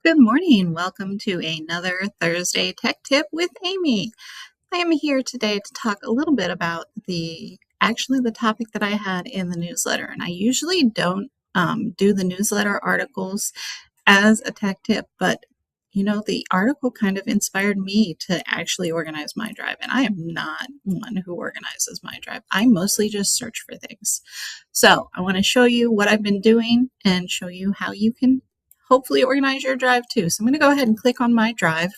Good morning. Welcome to another Thursday Tech Tip with Amy. I am here today to talk a little bit about the topic that I had in the newsletter. And I usually don't do the newsletter articles as a tech tip, but the article kind of inspired me to actually organize my drive. And I am not one who organizes my drive. I mostly just search for things. So I want to show you what I've been doing and show you how you can hopefully organize your drive too. So I'm going to go ahead and click on my drive.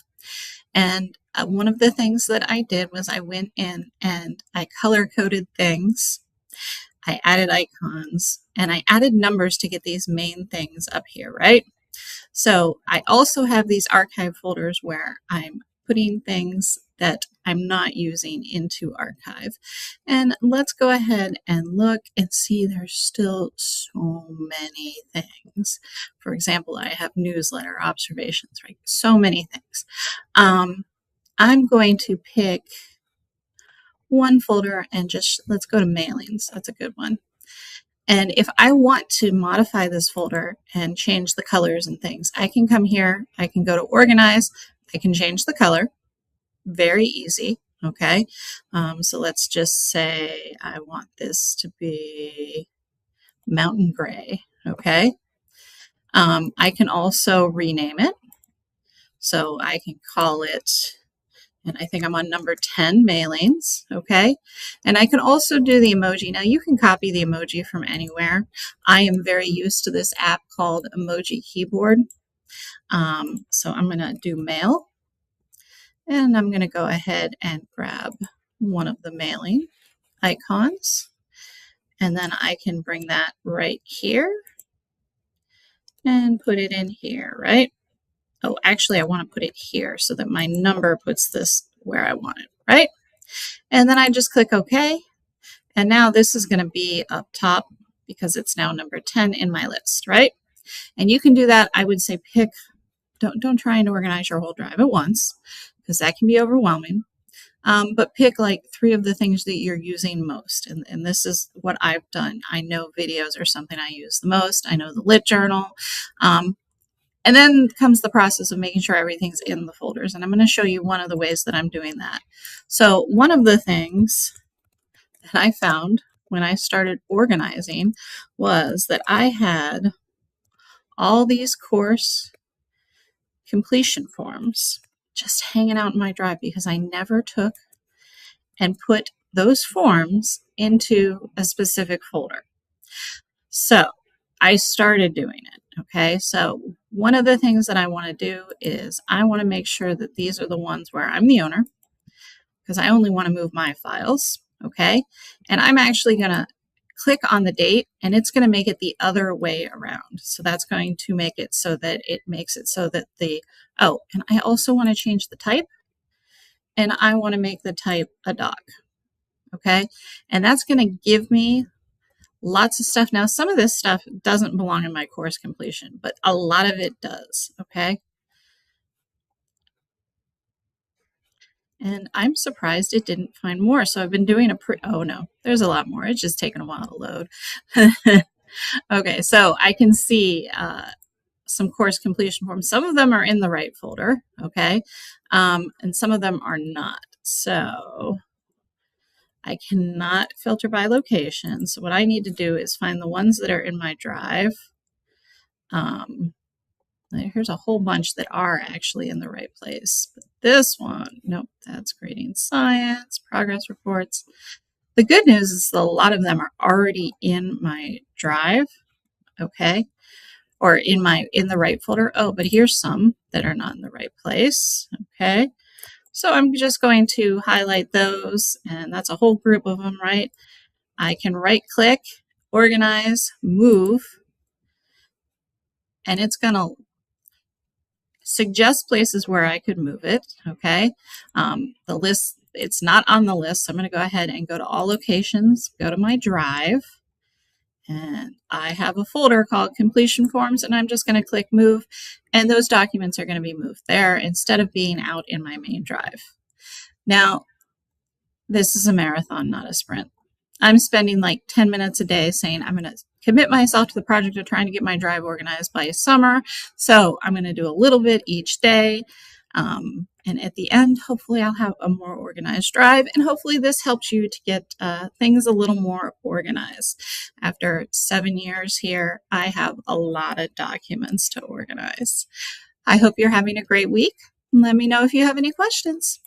And one of the things that I did was I went in and I color coded things. I added icons and I added numbers to get these main things up here, right? So I also have these archive folders where I'm putting things that I'm not using into archive. And let's go ahead and look and see there's still so many things. For example, I have newsletter observations, right? So many things. I'm going to pick one folder and let's go to mailings. That's a good one. And if I want to modify this folder and change the colors and things, I can come here, I can go to organize, I can change the color. Very easy, okay? So let's just say I want this to be mountain gray, okay? I can also rename it. So I can call it, and I think I'm on number 10, mailings, okay? And I can also do the emoji. Now you can copy the emoji from anywhere. I am very used to this app called Emoji Keyboard. So I'm gonna do mail, and I'm gonna go ahead and grab one of the mailing icons, and then I can bring that right here and put it in here, right? Oh, actually, I want to put it here so that my number puts this where I want it, right? And then I just click OK. And now this is going to be up top because it's now number 10 in my list, right? And you can do that. I would say don't try and organize your whole drive at once because that can be overwhelming. But pick like 3 of the things that you're using most. And this is what I've done. I know videos are something I use the most. I know the lit journal. And then comes the process of making sure everything's in the folders. And I'm going to show you one of the ways that I'm doing that. So one of the things that I found when I started organizing was that I had all these course completion forms just hanging out in my drive because I never took and put those forms into a specific folder. So I started doing it. Okay, so one of the things that I want to do is I want to make sure that these are the ones where I'm the owner because I only want to move my files. Okay, and I'm actually going to click on the date and it's going to make it the other way around. So that's going to make it so that it makes it so that and I also want to change the type and I want to make the type a doc. Okay, and that's going to give me lots of stuff. Now, some of this stuff doesn't belong in my course completion, but a lot of it does, okay? And I'm surprised it didn't find more. So I've been doing oh no, there's a lot more. It's just taken a while to load. Okay, so I can see some course completion forms. Some of them are in the right folder, okay? And some of them are not. So I cannot filter by location. So what I need to do is find the ones that are in my drive. Here's a whole bunch that are actually in the right place. But this one, nope, that's grading science, progress reports. The good news is that a lot of them are already in my drive, okay? Or in the right folder. Oh, but here's some that are not in the right place, okay? So I'm just going to highlight those, and that's a whole group of them, right? I can right-click, organize, move, and it's going to suggest places where I could move it, okay? The list, it's not on the list, so I'm going to go ahead and go to all locations, go to my drive, and I have a folder called completion forms, and I'm just going to click move, and those documents are going to be moved there instead of being out in my main drive. Now, this is a marathon, not a sprint. I'm spending like 10 minutes a day saying I'm going to commit myself to the project of trying to get my drive organized by summer. So I'm going to do a little bit each day. And at the end, hopefully I'll have a more organized drive, and hopefully this helps you to get things a little more organized. After 7 years here, I have a lot of documents to organize. I hope you're having a great week. Let me know if you have any questions.